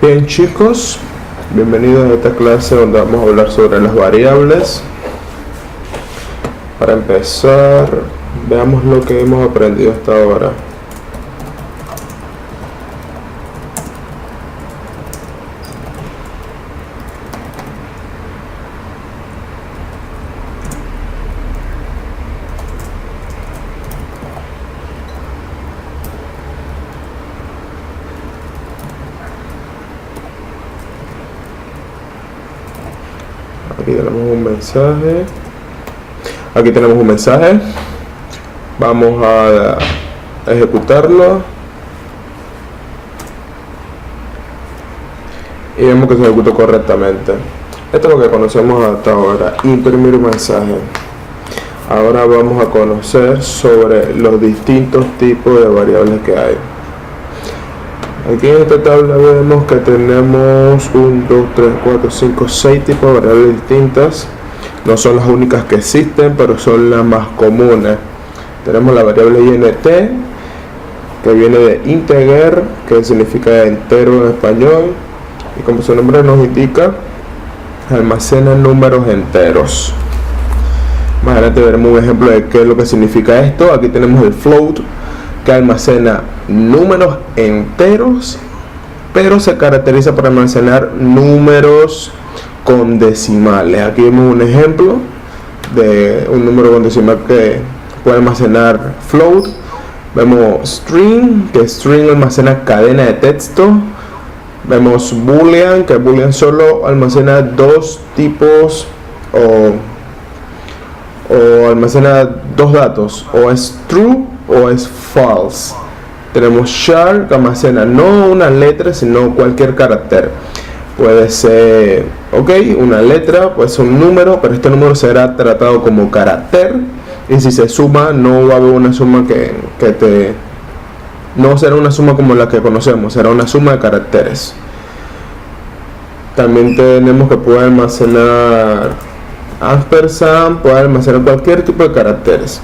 Bien chicos, bienvenidos a esta clase donde vamos a hablar sobre las variables. Para empezar, veamos lo que hemos aprendido hasta ahora. Aquí tenemos un mensaje. Vamos a ejecutarlo y vemos que se ejecutó correctamente. Esto es lo que conocemos hasta ahora: imprimir un mensaje. Ahora vamos a conocer sobre los distintos tipos de variables que hay. Aquí en esta tabla vemos que tenemos 1, 2, 3, 4, 5, 6 tipos de variables distintas. No son las únicas que existen, pero son las más comunes. Tenemos la variable int, que viene de integer, que significa entero en español, y como su nombre nos indica, almacena números enteros. Más adelante veremos un ejemplo de qué es lo que significa esto. Aquí tenemos el float, que almacena números enteros, pero se caracteriza por almacenar números con decimales. Aquí vemos un ejemplo de un número con decimal que puede almacenar float. Vemos string, que string almacena cadena de texto. Vemos boolean, que boolean solo almacena dos tipos o almacena dos datos, o es true o es false. Tenemos char, que almacena no una letra sino cualquier carácter. Puede ser una letra, puede ser un número, pero este número será tratado como carácter, y si se suma no va a haber una suma no será una suma como la que conocemos, será una suma de caracteres. También tenemos que puede almacenar ampersand, puede almacenar cualquier tipo de caracteres.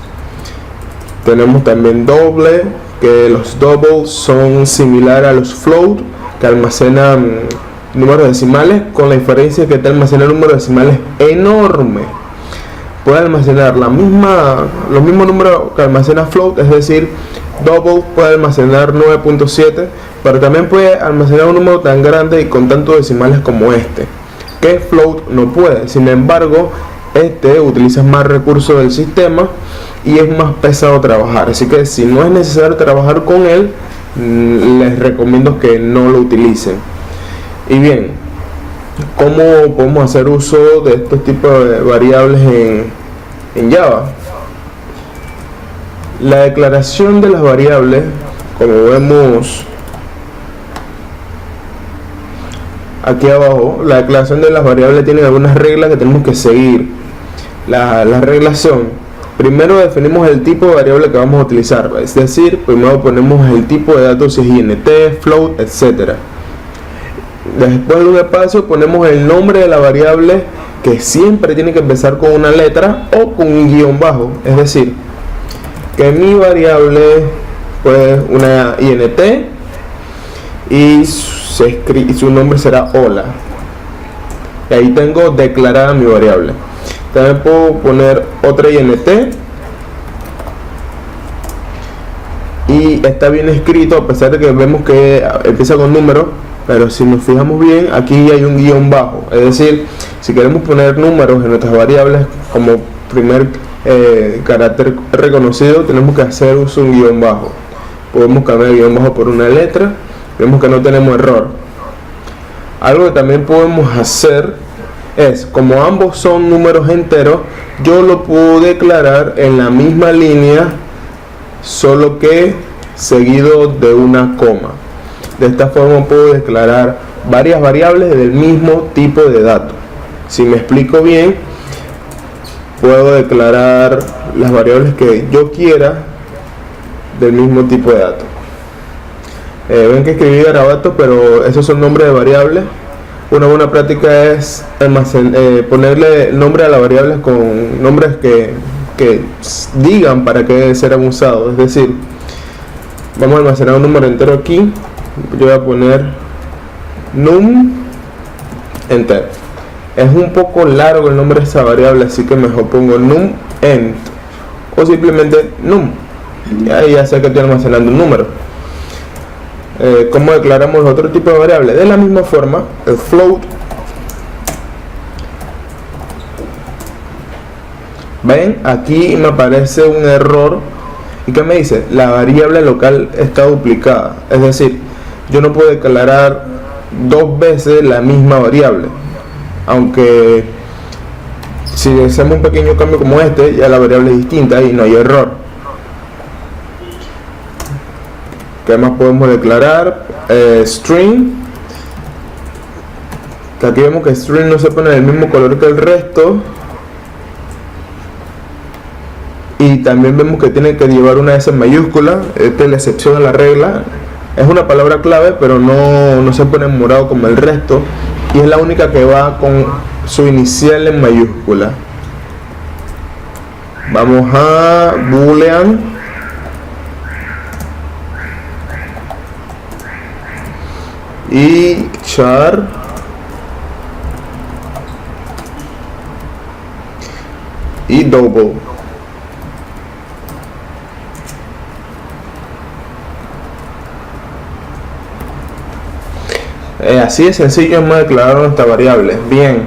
Tenemos también doble, que los doubles son similares a los float, que almacenan números decimales, con la diferencia que te almacena números decimales enorme. Puede almacenar los mismos números que almacena float, es decir, double puede almacenar 9.7, pero también puede almacenar un número tan grande y con tantos decimales como este, que float no puede. Sin embargo, este utiliza más recursos del sistema y es más pesado trabajar, así que si no es necesario trabajar con él, les recomiendo que no lo utilicen. Y bien, ¿cómo podemos hacer uso de estos tipos de variables en Java? La declaración de las variables, como vemos aquí abajo, la declaración de las variables tiene algunas reglas que tenemos que seguir. Las reglas son: primero definimos el tipo de variable que vamos a utilizar, es decir, primero ponemos el tipo de datos, si es int, float, etc. Después de un espacio ponemos el nombre de la variable, que siempre tiene que empezar con una letra o con un guión bajo, es decir, que mi variable pues una int y su nombre será hola, y ahí tengo declarada mi variable. También puedo poner otra int y está bien escrito, a pesar de que vemos que empieza con números, pero si nos fijamos bien, aquí hay un guión bajo, es decir, si queremos poner números en nuestras variables como primer carácter reconocido, tenemos que hacer uso de un guión bajo. Podemos cambiar el guión bajo por una letra, vemos que no tenemos error. Algo que también podemos hacer es, como ambos son números enteros, yo lo puedo declarar en la misma línea, solo que seguido de una coma. De esta forma puedo declarar varias variables del mismo tipo de dato. Si me explico bien, puedo declarar las variables que yo quiera del mismo tipo de dato. Ven que escribí garabato, pero esos son nombres de variables. Una buena práctica es ponerle nombre a las variables con nombres que digan para qué serán usados. Es decir, vamos a almacenar un número entero aquí. Yo voy a poner num enter. Es un poco largo el nombre de esta variable, así que mejor pongo num ent o simplemente num. Y ahí ya sé que estoy almacenando un número. ¿Cómo declaramos otro tipo de variable? De la misma forma, el float. Ven, aquí me aparece un error. ¿Y qué me dice? La variable local está duplicada. Es decir, yo no puedo declarar dos veces la misma variable. Aunque si hacemos un pequeño cambio como este, ya la variable es distinta y no hay error. ¿Qué más podemos declarar? String. Que aquí vemos que string no se pone del mismo color que el resto. Y también vemos que tiene que llevar una S mayúscula. Esta es la excepción a la regla. Es una palabra clave, pero no se pone en morado como el resto. Y es la única que va con su inicial en mayúscula. Vamos a boolean. Y char. Y double. Así de sencillo hemos declarado nuestra variable. Bien,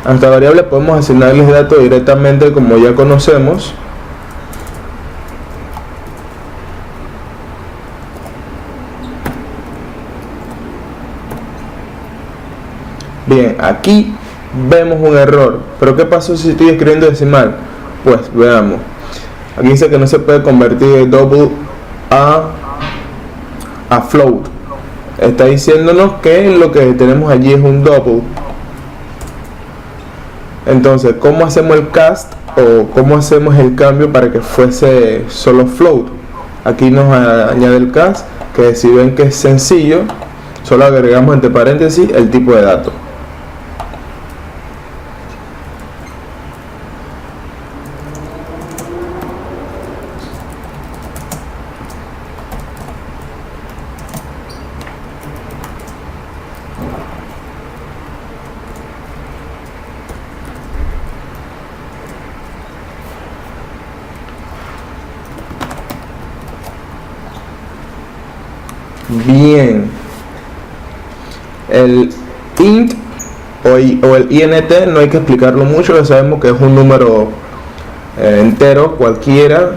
a nuestra variable podemos asignarles datos directamente como ya conocemos. Bien, aquí vemos un error. Pero ¿qué pasó si estoy escribiendo decimal? Pues veamos. Aquí dice que no se puede convertir de double a float. Está diciéndonos que lo que tenemos allí es un double. Entonces, ¿cómo hacemos el cast o cómo hacemos el cambio para que fuese solo float? Aquí nos añade el cast, que si ven que es sencillo, solo agregamos entre paréntesis el tipo de dato. Bien, el int o el int no hay que explicarlo mucho, ya sabemos que es un número entero cualquiera.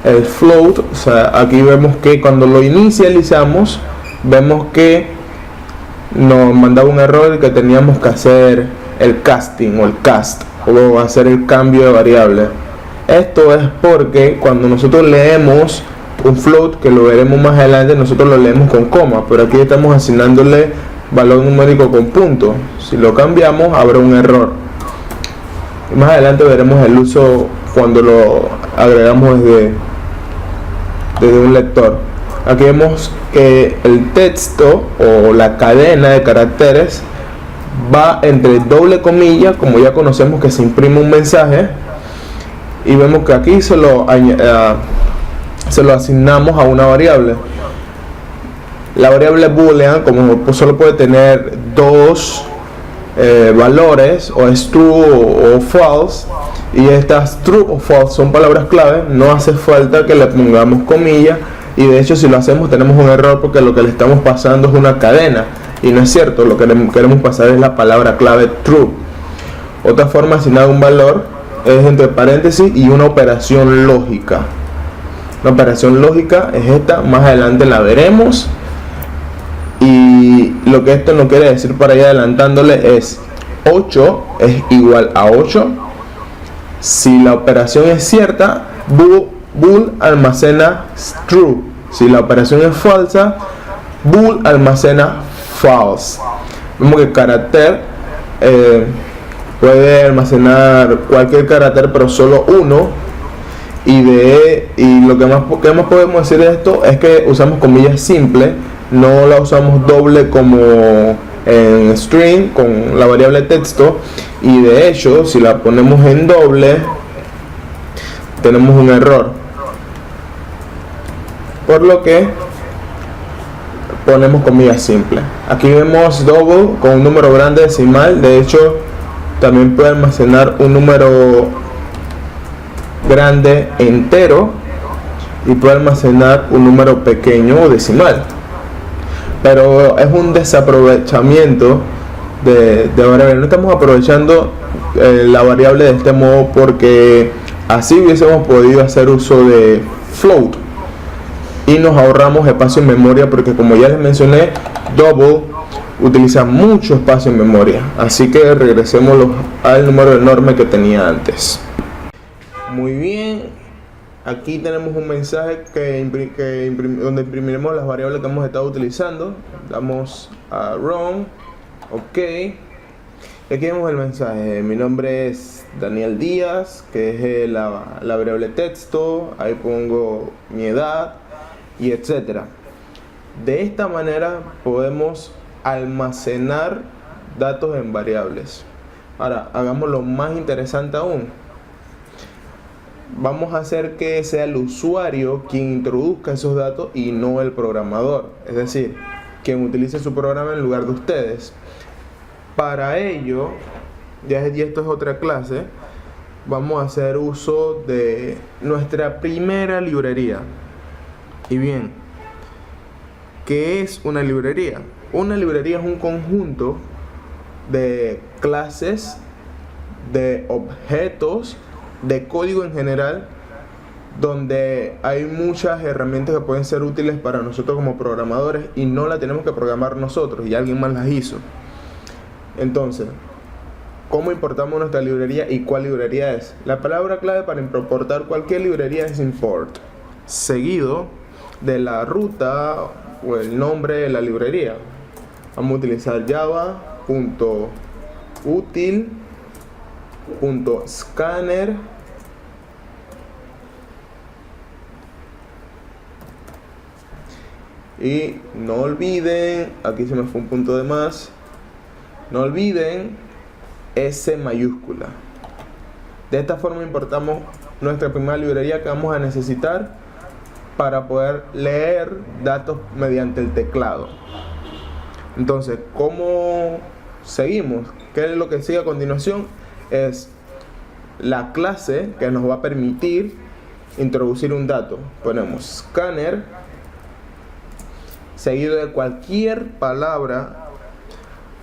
El float, o sea, aquí vemos que cuando lo inicializamos, vemos que nos mandaba un error que teníamos que hacer el casting o el cast o hacer el cambio de variable. Esto es porque cuando nosotros leemos un float, que lo veremos más adelante, nosotros lo leemos con coma, pero aquí estamos asignándole valor numérico con punto. Si lo cambiamos habrá un error. Y más adelante veremos el uso cuando lo agregamos desde un lector. Aquí vemos que el texto o la cadena de caracteres va entre doble comilla, como ya conocemos que se imprime un mensaje, y vemos que aquí se lo asignamos a una variable. La variable boolean, como solo puede tener dos valores, o es true o false, y estas true o false son palabras clave, no hace falta que le pongamos comillas, y de hecho si lo hacemos tenemos un error porque lo que le estamos pasando es una cadena, y no es cierto, lo que queremos pasar es la palabra clave true. Otra forma de asignar un valor es entre paréntesis y una operación lógica. Una operación lógica es esta, más adelante la veremos. Y lo que esto no quiere decir, para ir adelantándole, es 8 es igual a 8. Si la operación es cierta, bool almacena true. Si la operación es falsa, bool almacena false. Vemos que el carácter puede almacenar cualquier carácter, pero solo uno. Y lo que más podemos decir de esto es que usamos comillas simples, no la usamos doble como en string con la variable texto, y de hecho si la ponemos en doble tenemos un error, por lo que ponemos comillas simples. Aquí vemos double con un número grande decimal. De hecho, también puede almacenar un número grande entero y puede almacenar un número pequeño o decimal. Pero es un desaprovechamiento de variable. No estamos aprovechando la variable de este modo porque así hubiésemos podido hacer uso de float y nos ahorramos espacio en memoria, porque como ya les mencioné, double utiliza mucho espacio en memoria. Así que regresemos al número enorme que tenía antes. Muy bien, aquí tenemos un mensaje donde imprimiremos las variables que hemos estado utilizando. Damos a run, ok. Y aquí vemos el mensaje. Mi nombre es Daniel Díaz, que es la variable texto. Ahí pongo mi edad y etcétera. De esta manera podemos almacenar datos en variables. Ahora, hagamos lo más interesante aún. Vamos a hacer que sea el usuario quien introduzca esos datos y no el programador. Es decir, quien utilice su programa en lugar de ustedes. Para ello, ya esto es otra clase, vamos a hacer uso de nuestra primera librería. Y bien, ¿qué es una librería? Una librería es un conjunto de clases, de objetos, de código en general, donde hay muchas herramientas que pueden ser útiles para nosotros como programadores y no las tenemos que programar nosotros y alguien más las hizo. Entonces, ¿cómo importamos nuestra librería y cuál librería es? La palabra clave para importar cualquier librería es import, seguido de la ruta o el nombre de la librería. Vamos a utilizar java.util.scanner y no olviden, aquí se me fue un punto de más, no olviden S mayúscula. De esta forma importamos nuestra primera librería que vamos a necesitar para poder leer datos mediante el teclado. Entonces, ¿cómo seguimos? ¿Qué es lo que sigue a continuación? Es la clase que nos va a permitir introducir un dato. Ponemos scanner seguido de cualquier palabra.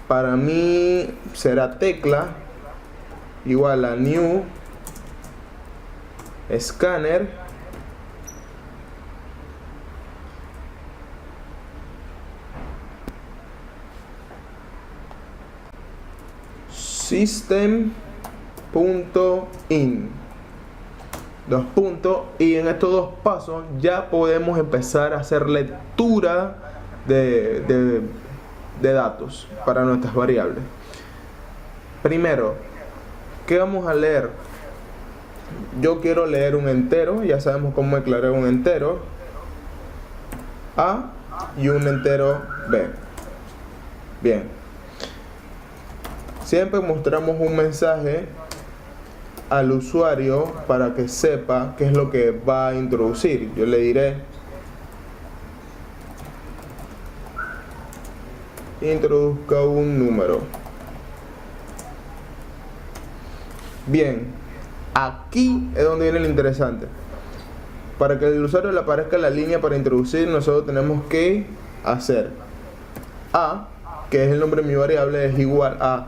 Para mí será tecla igual a new scanner system.in, dos puntos, y en estos dos pasos ya podemos empezar a hacer lectura de datos para nuestras variables. Primero, ¿qué vamos a leer? Yo quiero leer un entero, ya sabemos cómo declarar un entero A y un entero B. Bien, siempre mostramos un mensaje al usuario para que sepa qué es lo que va a introducir. Yo le diré introduzca un número. Bien, aquí es donde viene lo interesante. Para que el usuario le aparezca la línea para introducir, nosotros tenemos que hacer A, que es el nombre de mi variable, es igual a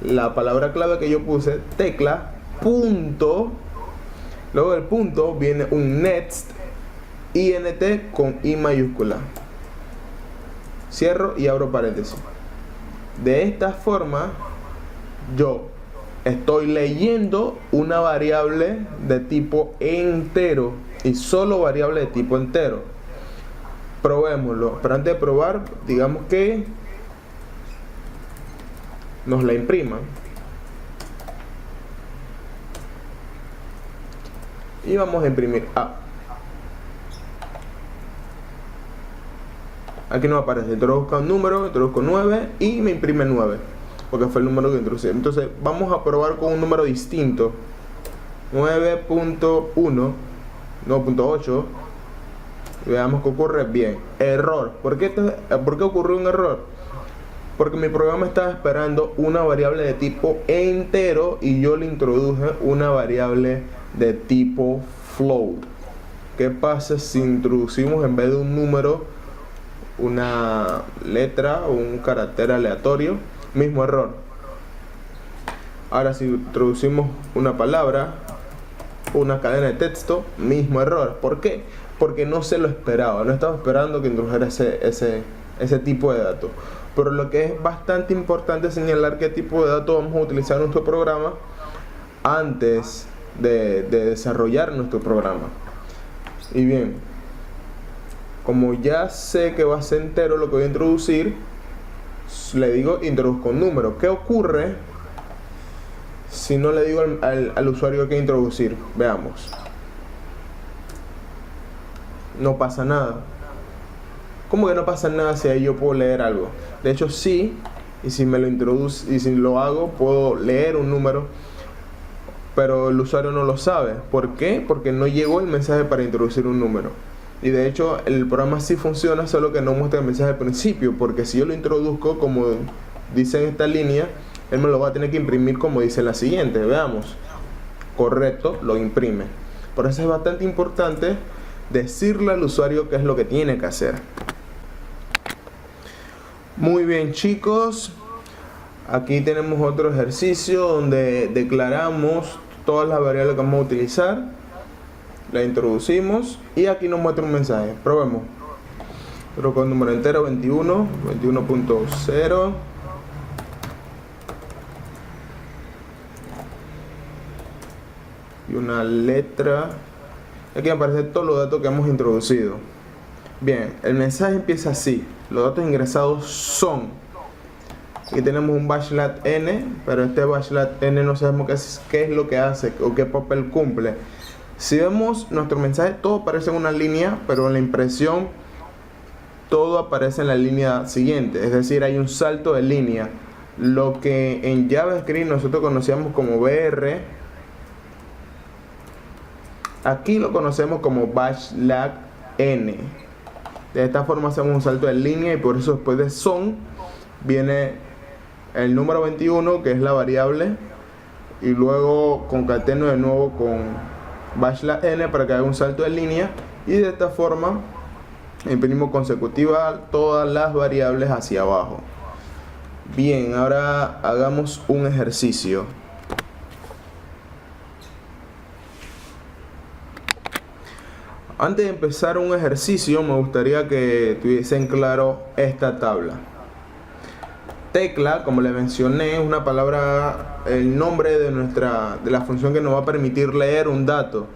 la palabra clave que yo puse, tecla, punto, luego del punto viene un next, int con I mayúscula, cierro y abro paréntesis. De esta forma yo estoy leyendo una variable de tipo entero y solo variable de tipo entero. Probémoslo, pero antes de probar, digamos que nos la impriman y vamos a imprimir A. Aquí nos aparece, introduzca un número, introduzco 9 y me imprime 9 porque fue el número que introducí. Entonces vamos a probar con un número distinto, 9.1, 9.8. Veamos qué ocurre. Bien, error. ¿Por qué ocurrió un error? Porque mi programa estaba esperando una variable de tipo entero y yo le introduje una variable de tipo float. ¿Qué pasa si introducimos en vez de un número una letra o un carácter aleatorio? Mismo error. Ahora si introducimos una palabra, una cadena de texto, mismo error. ¿Por qué? Porque no se lo esperaba, no estaba esperando que introdujera ese tipo de datos. Pero lo que es bastante importante es señalar qué tipo de datos vamos a utilizar en nuestro programa antes de desarrollar nuestro programa. Y bien, como ya sé que va a ser entero lo que voy a introducir, le digo introduzco un número. ¿Qué ocurre si no le digo al usuario que introducir? Veamos. No pasa nada. ¿Cómo que no pasa nada si ahí yo puedo leer algo? De hecho sí, y si me lo introduce y si lo hago puedo leer un número, pero el usuario no lo sabe. ¿Por qué? Porque no llegó el mensaje para introducir un número. Y de hecho el programa sí funciona, solo que no muestra el mensaje al principio, porque si yo lo introduzco como dice en esta línea, él me lo va a tener que imprimir como dice en la siguiente. Veamos. Correcto, lo imprime. Por eso es bastante importante decirle al usuario qué es lo que tiene que hacer. Muy bien, chicos, aquí tenemos otro ejercicio donde declaramos todas las variables que vamos a utilizar, la introducimos y aquí nos muestra un mensaje. Probemos. Pero con número entero 21, 21.0. Y una letra. Aquí aparecen todos los datos que hemos introducido. Bien, el mensaje empieza así. Los datos ingresados son. Aquí tenemos un \n, pero este \n no sabemos qué es lo que hace o qué papel cumple. Si vemos nuestro mensaje, todo aparece en una línea, pero en la impresión todo aparece en la línea siguiente. Es decir, hay un salto de línea. Lo que en JavaScript nosotros conocíamos como BR, aquí lo conocemos como \n. De esta forma hacemos un salto de línea y por eso después de son viene el número 21, que es la variable, y luego concateno de nuevo con \n para que haga un salto de línea, y de esta forma imprimimos consecutiva todas las variables hacia abajo. Bien, ahora hagamos un ejercicio. Antes de empezar un ejercicio me gustaría que tuviesen claro esta tabla. Tecla, como le mencioné, es una palabra, el nombre de la función que nos va a permitir leer un dato.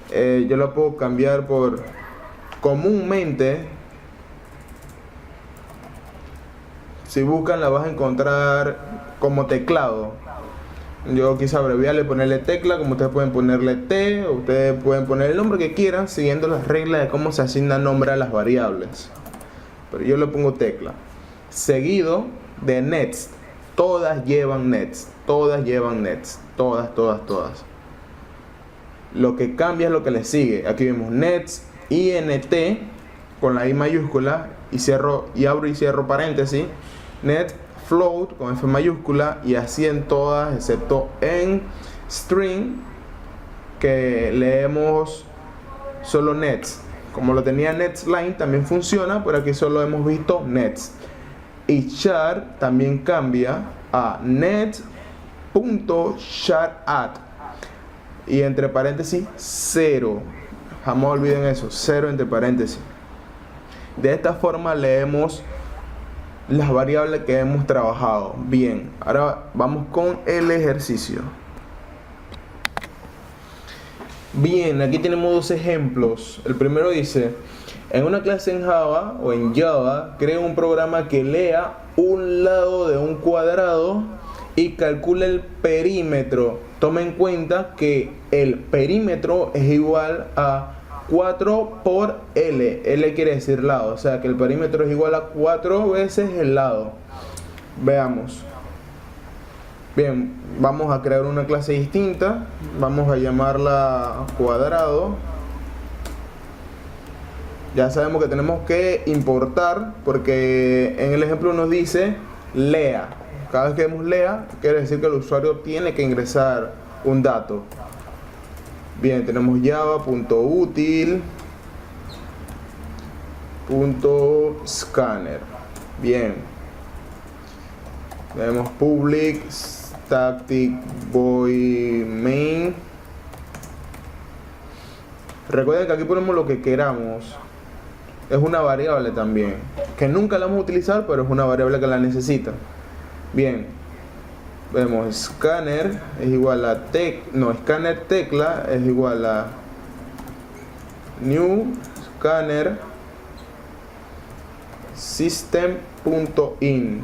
Yo lo puedo cambiar por comúnmente. Si buscan la vas a encontrar como teclado. Yo quise abreviarle, ponerle tecla, como ustedes pueden ponerle T, o ustedes pueden poner el nombre que quieran, siguiendo las reglas de cómo se asigna nombre a las variables. Pero yo le pongo tecla. Seguido de next. Todas llevan next. Todas llevan next. Todas. Lo que cambia es lo que le sigue. Aquí vemos next, int, con la I mayúscula, y abro y cierro paréntesis. Next, float con F mayúscula, y así en todas, excepto en string, que leemos solo next. Como lo tenía next line también funciona, pero aquí solo hemos visto next. Y char también cambia a net.charadd, y entre paréntesis 0. Jamás olviden eso, 0 entre paréntesis. De esta forma leemos las variables que hemos trabajado. Bien, ahora vamos con el ejercicio. Bien, aquí tenemos dos ejemplos. El primero dice: en una clase en Java o en Java, crea un programa que lea un lado de un cuadrado y calcule el perímetro. Toma en cuenta que el perímetro es igual a 4 por L. L quiere decir lado, o sea que el perímetro es igual a 4 veces el lado. Veamos. Bien, vamos a crear una clase distinta. Vamos a llamarla cuadrado. Ya sabemos que tenemos que importar, porque en el ejemplo nos dice lea. Cada vez que vemos lea, quiere decir que el usuario tiene que ingresar un dato. Bien, tenemos java.util.scanner. Bien, tenemos public static void main. Recuerden que aquí ponemos lo que queramos. Es una variable también, que nunca la vamos a utilizar, pero es una variable que la necesita. Bien, vemos scanner es igual a scanner tecla es igual a new scanner system.in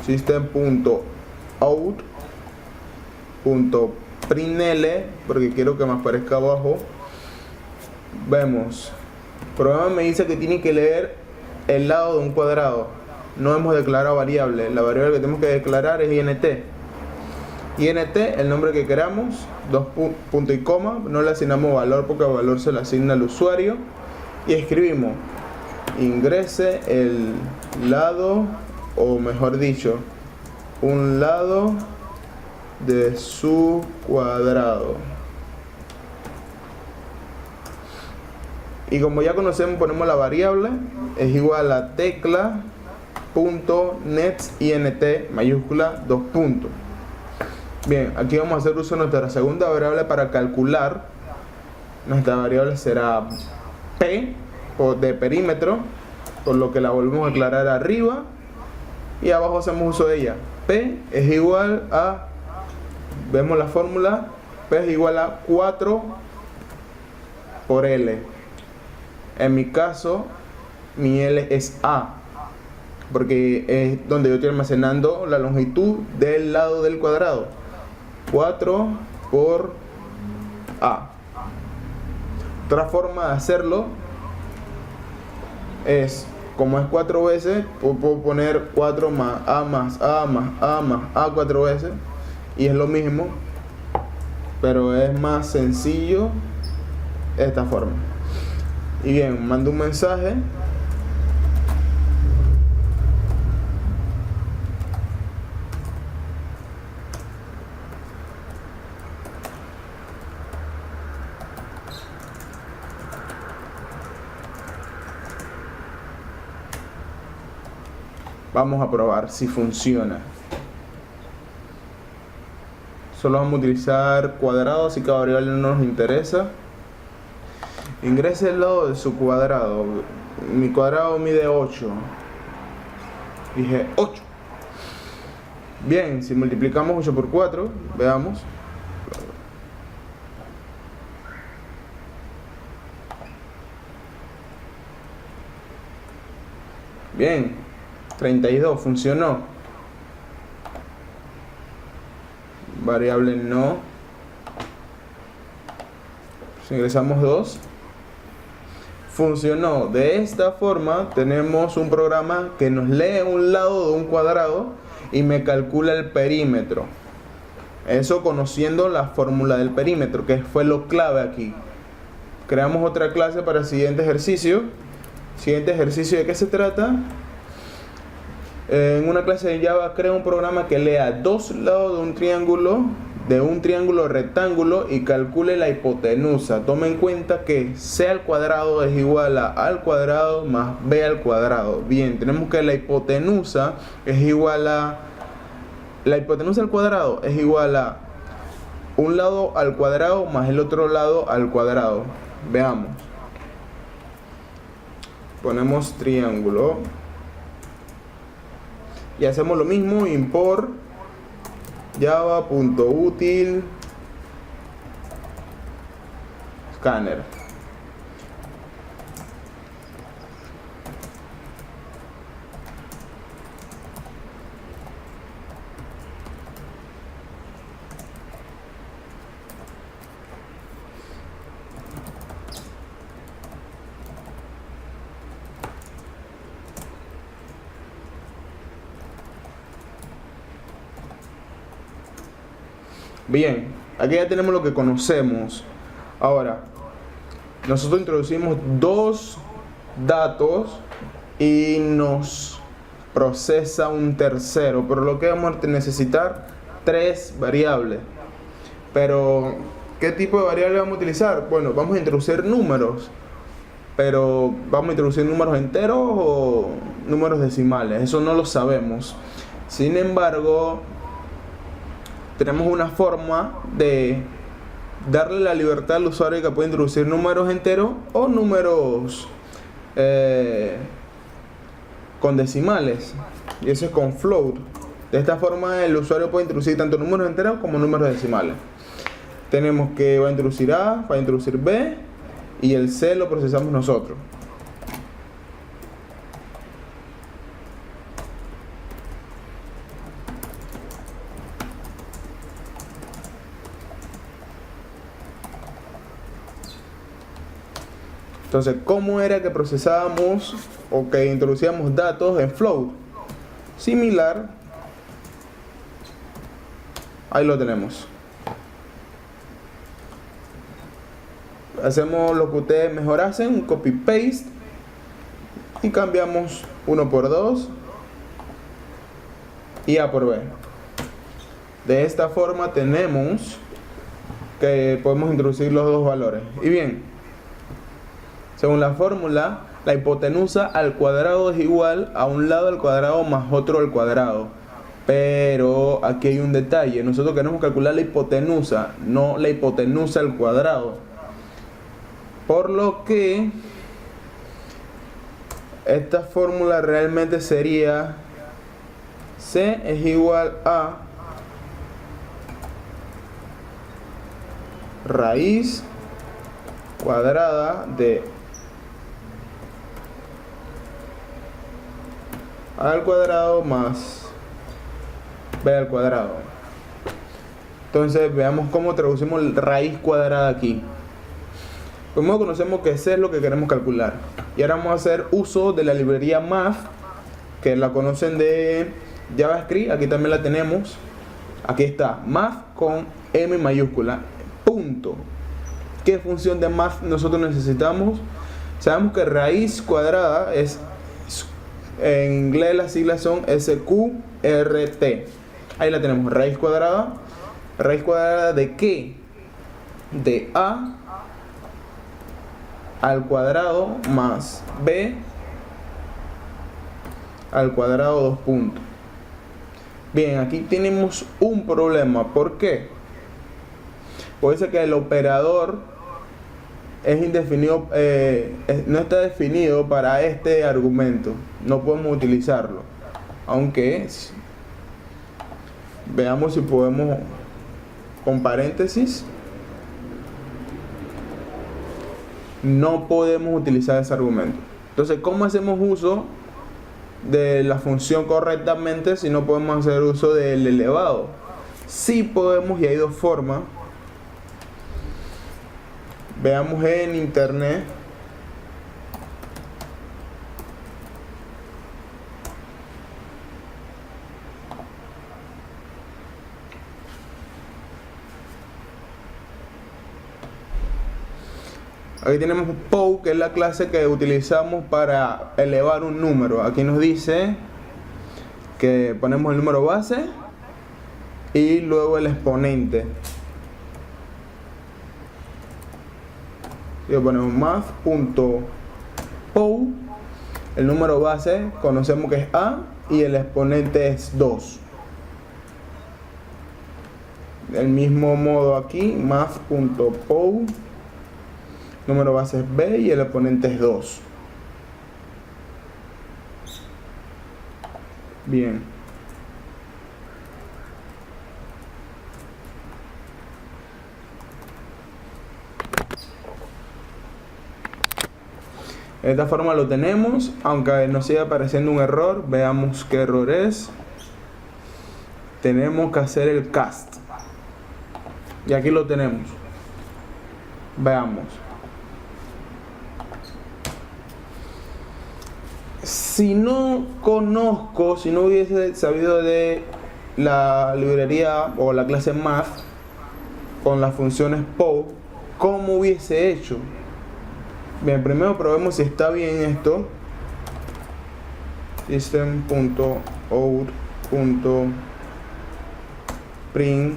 system.out.println, porque quiero que me aparezca abajo. Vemos, el programa me dice que tiene que leer el lado de un cuadrado. No hemos declarado variable. La variable que tenemos que declarar es int. Int, el nombre que queramos, puntos y coma. No le asignamos valor porque el valor se le asigna al usuario. Y escribimos ingrese el lado, o mejor dicho, un lado de su cuadrado. Y como ya conocemos, ponemos la variable es igual a tecla.netsInt mayúscula 2 puntos. Bien, aquí vamos a hacer uso de nuestra segunda variable para calcular. Nuestra variable será p de perímetro, por lo que la volvemos a declarar arriba y abajo hacemos uso de ella. P es igual a, vemos la fórmula, P es igual a 4 por L. En mi caso, mi L es A, porque es donde yo estoy almacenando la longitud del lado del cuadrado. 4 por A. Otra forma de hacerlo es, como es 4 veces, puedo poner 4 más A más A más A más A 4 veces, y es lo mismo, pero es más sencillo esta forma. Y bien, mando un mensaje. Vamos a probar si funciona. Solo vamos a utilizar cuadrados, así que la variable no nos interesa. Ingrese el lado de su cuadrado. Mi cuadrado mide 8. Dije 8. Bien, si multiplicamos 8 por 4, veamos. Bien, 32, funcionó. Variable no. Si ingresamos 2, funcionó. De esta forma tenemos un programa que nos lee un lado de un cuadrado y me calcula el perímetro. Eso conociendo la fórmula del perímetro, que fue lo clave aquí. Creamos otra clase para el siguiente ejercicio. Siguiente ejercicio, ¿de qué se trata? En una clase de Java crea un programa que lea dos lados de un triángulo rectángulo y calcule la hipotenusa. Toma en cuenta que C al cuadrado es igual a al cuadrado más B al cuadrado. Bien, tenemos que la hipotenusa es igual a, la hipotenusa al cuadrado es igual a un lado al cuadrado más el otro lado al cuadrado. Veamos. Ponemos triángulo y hacemos lo mismo, import java.util scanner. Bien, aquí ya tenemos lo que conocemos. Ahora, nosotros introducimos dos datos y nos procesa un tercero, pero lo que vamos a necesitar tres variables. Pero ¿qué tipo de variable vamos a utilizar? Bueno, vamos a introducir números, pero ¿vamos a introducir números enteros o números decimales? Eso no lo sabemos. Sin embargo, tenemos una forma de darle la libertad al usuario que puede introducir números enteros o números con decimales, y eso es con float. De esta forma el usuario puede introducir tanto números enteros como números decimales. Tenemos que va a introducir A, va a introducir B y el C lo procesamos nosotros. Entonces, ¿cómo era que procesábamos o que introducíamos datos en float? Similar. Ahí lo tenemos. Hacemos lo que ustedes mejor hacen, un copy paste, y cambiamos 1 por 2 y A por B. De esta forma tenemos que podemos introducir los dos valores. Y bien, según la fórmula, la hipotenusa al cuadrado es igual a un lado al cuadrado más otro al cuadrado. Pero aquí hay un detalle: nosotros queremos calcular la hipotenusa, no la hipotenusa al cuadrado. Por lo que esta fórmula realmente sería C es igual a raíz cuadrada de A al cuadrado más B al cuadrado. Entonces veamos cómo traducimos raíz cuadrada aquí. Primero conocemos que C es lo que queremos calcular, y ahora vamos a hacer uso de la librería math, que la conocen de JavaScript. Aquí también la tenemos. Aquí está, math con M mayúscula, punto. ¿Qué función de math nosotros necesitamos? Sabemos que raíz cuadrada es, en inglés las siglas son SQRT. Ahí la tenemos, raíz cuadrada. ¿Raíz cuadrada de qué? De A al cuadrado más B al cuadrado 2 puntos. Bien, aquí tenemos un problema. ¿Por qué? Puede ser que el operador es indefinido, no está definido para este argumento. No podemos utilizarlo. Aunque veamos si podemos con paréntesis. No podemos utilizar ese argumento. Entonces, ¿cómo hacemos uso de la función correctamente si no podemos hacer uso del elevado? Sí podemos, y hay dos formas. Veamos en internet. Aquí tenemos POW, que es la clase que utilizamos para elevar un número. Aquí nos dice que ponemos el número base y luego el exponente. Y ponemos math.POW. El número base conocemos que es A y el exponente es 2. Del mismo modo aquí, math.POW. Número base es B y el exponente es 2. Bien. De esta forma lo tenemos, aunque nos siga apareciendo un error. Veamos qué error es. Tenemos que hacer el cast. Y aquí lo tenemos. Veamos. Si no hubiese sabido de la librería o la clase math con las funciones POW, ¿cómo hubiese hecho? Bien, primero probemos si está bien esto. System.out.print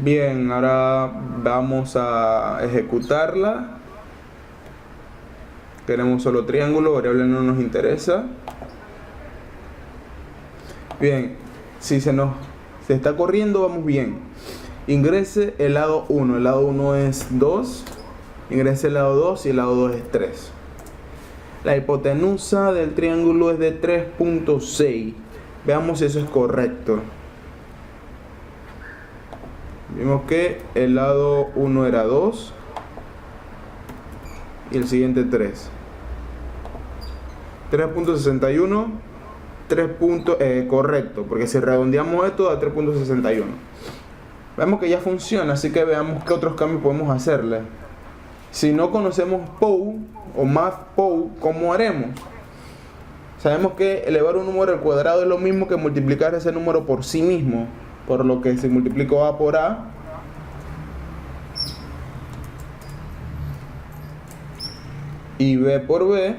Bien, ahora vamos a ejecutarla. Queremos solo triángulo, variable no nos interesa. Bien, si se está corriendo, vamos bien. Ingrese el lado 1, el lado 1 es 2. Ingrese el lado 2 y el lado 2 es 3. La hipotenusa del triángulo es de 3.6. Veamos si eso es correcto. Vimos que el lado 1 era 2 y el siguiente 3. 3.61, correcto, porque si redondeamos esto da 3.61. Vemos que ya funciona, así que veamos qué otros cambios podemos hacerle. Si no conocemos POU o MathPOU, ¿cómo haremos? Sabemos que elevar un número al cuadrado es lo mismo que multiplicar ese número por sí mismo, por lo que si multiplico A por A, y B por B,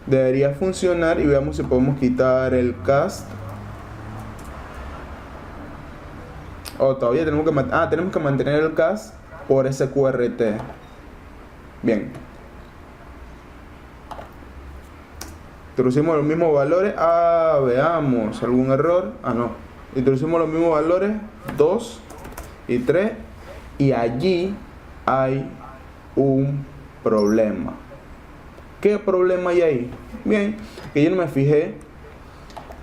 debería funcionar. Y veamos si podemos quitar el cast. Todavía tenemos que mantener el cast por SQRT. Bien, introducimos los mismos valores. Veamos, algún error. No, introducimos los mismos valores 2 y 3, y allí hay un problema. ¿Qué problema hay ahí? Bien, que yo no me fijé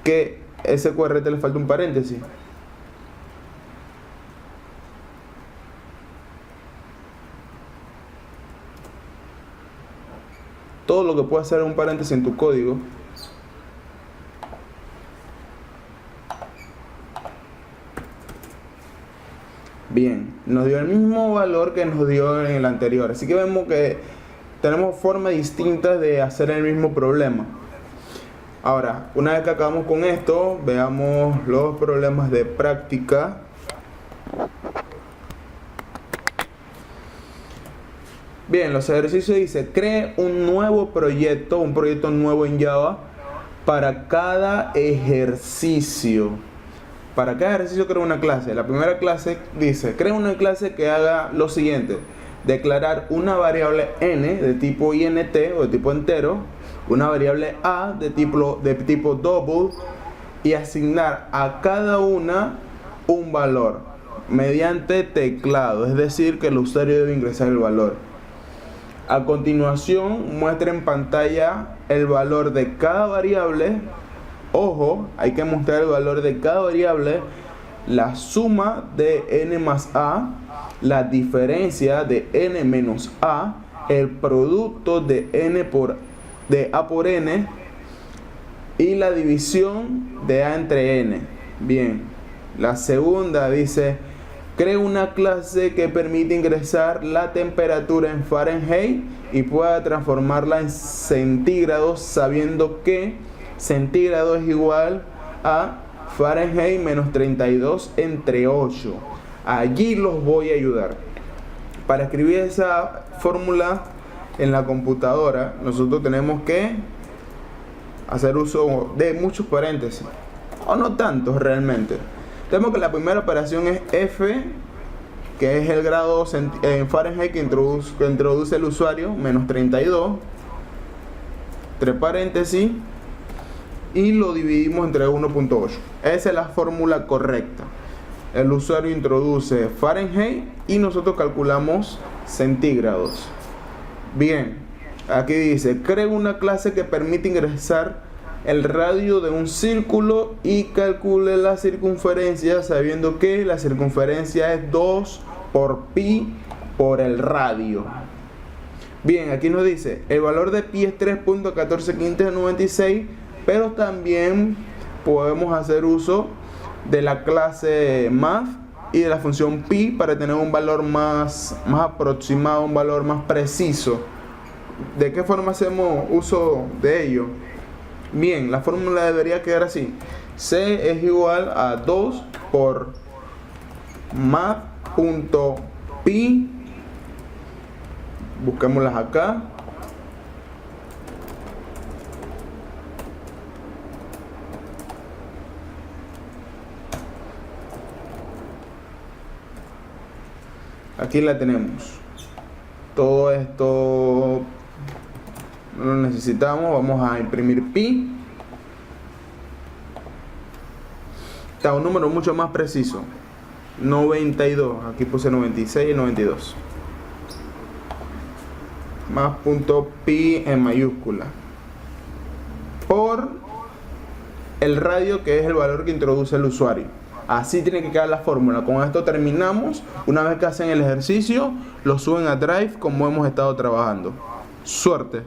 que ese QRT le falta un paréntesis. Todo lo que puede hacer un paréntesis en tu código bien, nos dio el mismo valor que nos dio en el anterior. Así que vemos que tenemos formas distintas de hacer el mismo problema. Ahora, una vez que acabamos con esto, veamos los problemas de práctica. Bien, los ejercicios dice: cree un nuevo proyecto, un proyecto nuevo en Java para cada ejercicio. Para cada ejercicio crea una clase. La primera clase dice: crea una clase que haga lo siguiente: declarar una variable n de tipo int o de tipo entero, una variable a de tipo double, y asignar a cada una un valor mediante teclado, es decir, que el usuario debe ingresar el valor. A continuación, muestra en pantalla el valor de cada variable. Ojo, hay que mostrar el valor de cada variable, la suma de n más a, la diferencia de n menos a, el producto de a por n y la división de a entre n. Bien, la segunda dice: crea una clase que permite ingresar la temperatura en Fahrenheit y pueda transformarla en centígrados, sabiendo que centígrado es igual a Fahrenheit menos 32 entre 8. Allí los voy a ayudar. Para escribir esa fórmula en la computadora, nosotros tenemos que hacer uso de muchos paréntesis, o no tantos realmente. Tenemos que la primera operación es F, que es el grado en Fahrenheit que introduce el usuario, menos 32, entre paréntesis, y lo dividimos entre 1.8. Esa es la fórmula correcta. El usuario introduce Fahrenheit y nosotros calculamos centígrados. Bien, aquí dice: crea una clase que permite ingresar el radio de un círculo y calcule la circunferencia, sabiendo que la circunferencia es 2 por pi por el radio. Bien, aquí nos dice, el valor de pi es 3.141596, pero también podemos hacer uso de la clase math y de la función pi para tener un valor más aproximado, un valor más preciso. ¿De qué forma hacemos uso de ello? Bien, la fórmula debería quedar así. C es igual a 2 por math.pi. Busquémoslas acá. Aquí la tenemos. Todo esto no lo necesitamos. Vamos a imprimir pi. Está un número mucho más preciso. 92. Aquí puse 96 y 92. Más punto pi en mayúscula por el radio, que es el valor que introduce el usuario. Así tiene que quedar la fórmula. Con esto terminamos. Una vez que hacen el ejercicio, lo suben a Drive como hemos estado trabajando. Suerte.